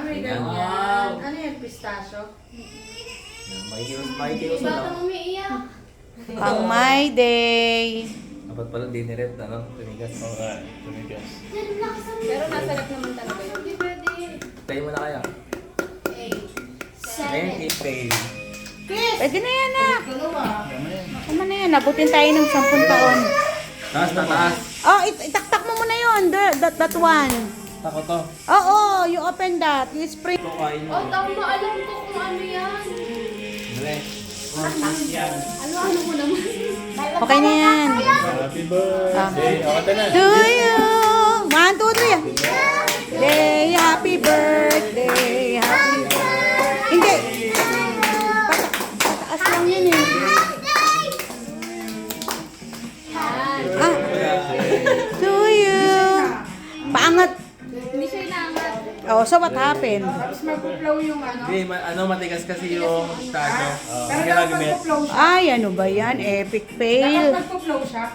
may Yan. ganyan. Ano yan, pistachio? Makikilos na lang. umiiyak. Pang my day. Dapat pala diniret, ano? Tumigas. Oo nga, tumigas. Pero nasarap naman talaga yun. Hindi pwede. Tayo mo na kaya. 8, 7. Pay. Pwede na yan ah. Dalawa. Tama na yan. Abutin tayo ng 10 taon. Taas na taas. Oh, itaktak mo muna yun. That one. Tako to. Oo, you open that. You spray. Ito kain mo. Oh, tama. Alam ko kung ano yan. Dali. Ano mo naman? Okay na yan. Happy birthday! Ako na. To you. 1, 2, 3. Day, happy birthday. Happy birthday. Hindi. Pataas lang yun eh. Ah, to you. Paangat. Hindi siya inaangat. Oh, so what happened? Tapos magpo-flow yung ano. Hindi, matigas kasi yung stado. Pero dapat magpo-flow siya. Ay, ano ba yan? Epic Dapat fail. magpo-flow siya.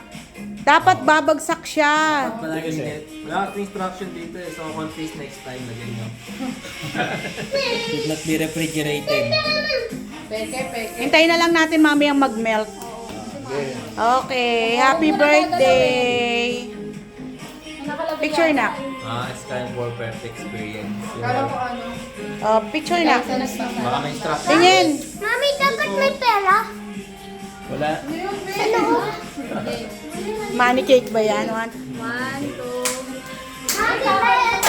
Dapat babagsak siya. Palagi minute. Wala kasing instruction dito eh. So, confuse next time na ganyan. Should not be refrigerated. Peke. Hintayin na lang natin mamayang mag-melt. Okay, happy birthday. Picture na. It's time for perfect experience. Kala ko ano. Oh, picture na. Baka may instruction. Tingin. Mami, dapat may pera. Wala. Money cake ba yan? 1, 2. Happy birthday!